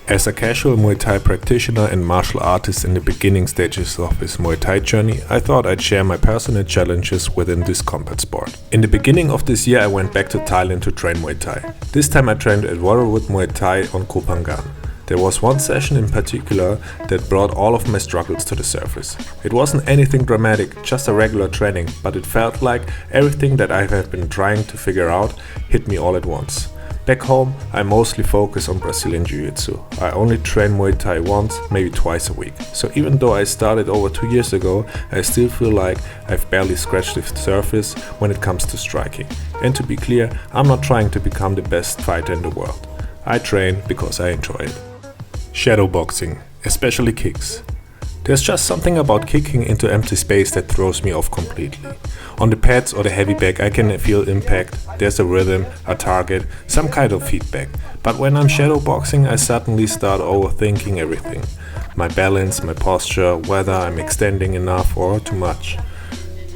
As a casual Muay Thai practitioner and martial artist in the beginning stages of his Muay Thai journey, I thought I'd share my personal challenges within this combat sport. In the beginning of this year I went back to Thailand to train Muay Thai. This time I trained at Worawut Muay Thai on Phangan. There was one session in particular that brought all of my struggles to the surface. It wasn't anything dramatic, just a regular training, but it felt like everything that I have been trying to figure out hit me all at once. Back home, I mostly focus on Brazilian Jiu-Jitsu. I only train Muay Thai once, maybe twice a week. So even though I started over 2 years ago, I still feel like I've barely scratched the surface when it comes to striking. And to be clear, I'm not trying to become the best fighter in the world. I train because I enjoy it. Shadowboxing, especially kicks. There's just something about kicking into empty space that throws me off completely. On the pads or the heavy bag I can feel impact, there's a rhythm, a target, some kind of feedback. But when I'm shadowboxing I suddenly start overthinking everything. My balance, my posture, whether I'm extending enough or too much.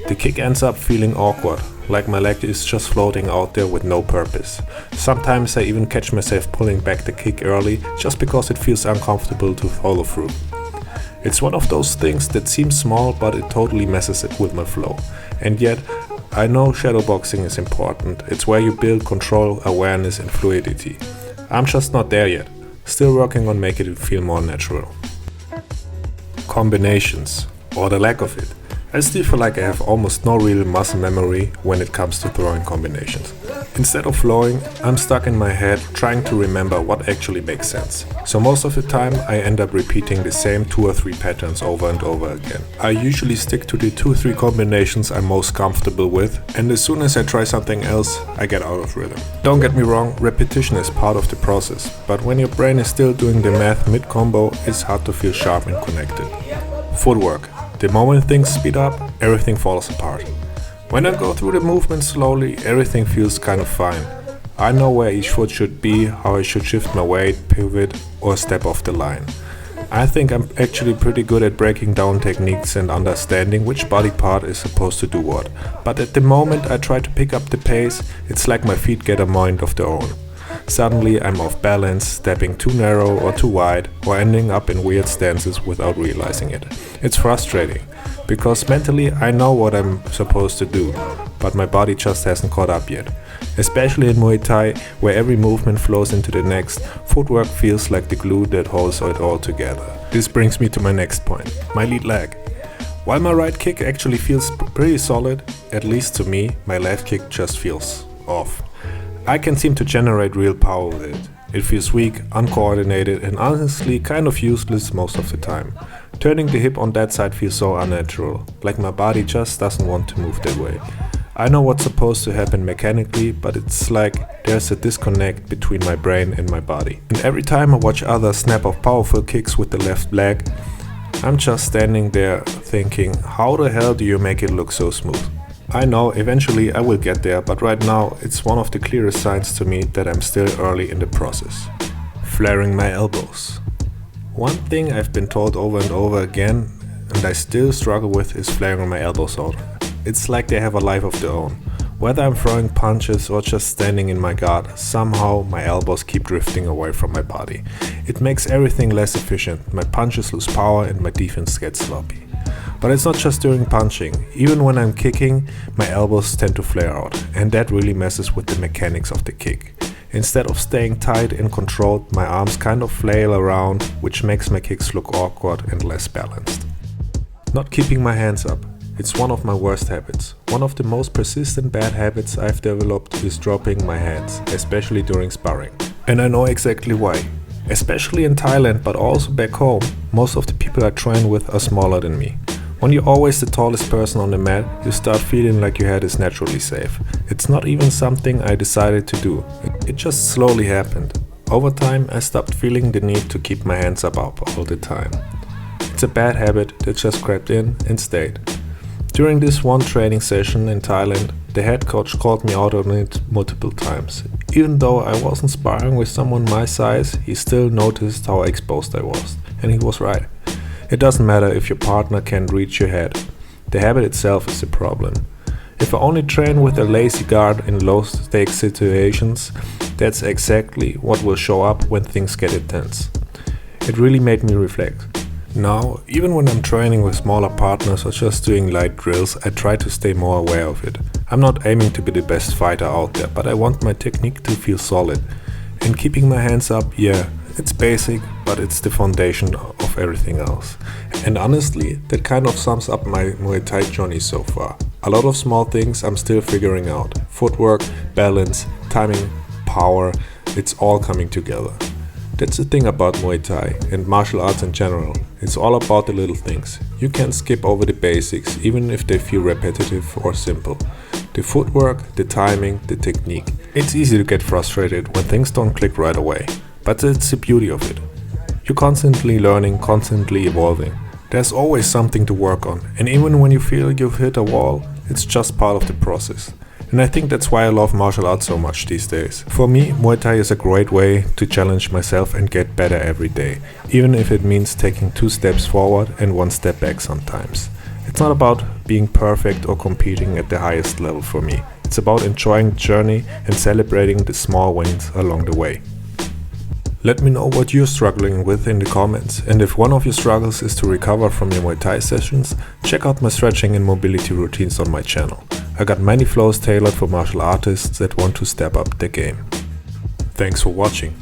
The kick ends up feeling awkward, like my leg is just floating out there with no purpose. Sometimes I even catch myself pulling back the kick early just because it feels uncomfortable to follow through. It's one of those things that seems small but it totally messes it with my flow. And yet, I know shadowboxing is important. It's where you build control, awareness and fluidity. I'm just not there yet. Still working on making it feel more natural. Combinations, or the lack of it. I still feel like I have almost no real muscle memory when it comes to throwing combinations. Instead of flowing, I'm stuck in my head trying to remember what actually makes sense. So most of the time I end up repeating the same 2 or 3 patterns over and over again. I usually stick to the 2-3 combinations I'm most comfortable with, and as soon as I try something else, I get out of rhythm. Don't get me wrong, repetition is part of the process, but when your brain is still doing the math mid-combo, it's hard to feel sharp and connected. Footwork. The moment things speed up, everything falls apart. When I go through the movement slowly, everything feels kind of fine. I know where each foot should be, how I should shift my weight, pivot, or step off the line. I think I'm actually pretty good at breaking down techniques and understanding which body part is supposed to do what. But at the moment I try to pick up the pace, it's like my feet get a mind of their own. Suddenly I'm off balance, stepping too narrow or too wide, or ending up in weird stances without realizing it. It's frustrating, because mentally I know what I'm supposed to do, but my body just hasn't caught up yet. Especially in Muay Thai, where every movement flows into the next, footwork feels like the glue that holds it all together. This brings me to my next point, my lead leg. While my right kick actually feels pretty solid, at least to me, my left kick just feels off. I can seem to generate real power with it. It feels weak, uncoordinated and honestly kind of useless most of the time. Turning the hip on that side feels so unnatural, like my body just doesn't want to move that way. I know what's supposed to happen mechanically, but it's like there's a disconnect between my brain and my body. And every time I watch others snap off powerful kicks with the left leg, I'm just standing there thinking, how the hell do you make it look so smooth? I know eventually I will get there, but right now it's one of the clearest signs to me that I'm still early in the process. Flaring my elbows. One thing I've been told over and over again, and I still struggle with, is flaring my elbows out. It's like they have a life of their own. Whether I'm throwing punches or just standing in my guard, somehow my elbows keep drifting away from my body. It makes everything less efficient, my punches lose power and my defense gets sloppy. But it's not just during punching. Even when I'm kicking, my elbows tend to flare out, and that really messes with the mechanics of the kick. Instead of staying tight and controlled, my arms kind of flail around, which makes my kicks look awkward and less balanced. Not keeping my hands up. It's one of my worst habits. One of the most persistent bad habits I've developed is dropping my hands, especially during sparring. And I know exactly why. Especially in Thailand, but also back home, most of the people I train with are smaller than me. When you're always the tallest person on the mat, you start feeling like your head is naturally safe. It's not even something I decided to do. It just slowly happened. Over time, I stopped feeling the need to keep my hands up all the time. It's a bad habit that just crept in and stayed. During this one training session in Thailand, the head coach called me out on it multiple times. Even though I wasn't sparring with someone my size, he still noticed how exposed I was. And he was right. It doesn't matter if your partner can't reach your head. The habit itself is the problem. If I only train with a lazy guard in low-stakes situations, that's exactly what will show up when things get intense. It really made me reflect. Now, even when I'm training with smaller partners or just doing light drills, I try to stay more aware of it. I'm not aiming to be the best fighter out there, but I want my technique to feel solid. And keeping my hands up, yeah, it's basic, but it's the foundation of everything else. And honestly, that kind of sums up my Muay Thai journey so far. A lot of small things I'm still figuring out. Footwork, balance, timing, power, it's all coming together. That's the thing about Muay Thai and martial arts in general. It's all about the little things. You can skip over the basics, even if they feel repetitive or simple. The footwork, the timing, the technique. It's easy to get frustrated when things don't click right away. But that's the beauty of it. You're constantly learning, constantly evolving. There's always something to work on, and even when you feel you've hit a wall, it's just part of the process. And I think that's why I love martial arts so much these days. For me, Muay Thai is a great way to challenge myself and get better every day, even if it means taking 2 steps forward and 1 step back sometimes. It's not about being perfect or competing at the highest level for me. It's about enjoying the journey and celebrating the small wins along the way. Let me know what you're struggling with in the comments, and if one of your struggles is to recover from your Muay Thai sessions, check out my stretching and mobility routines on my channel. I got many flows tailored for martial artists that want to step up their game. Thanks for watching.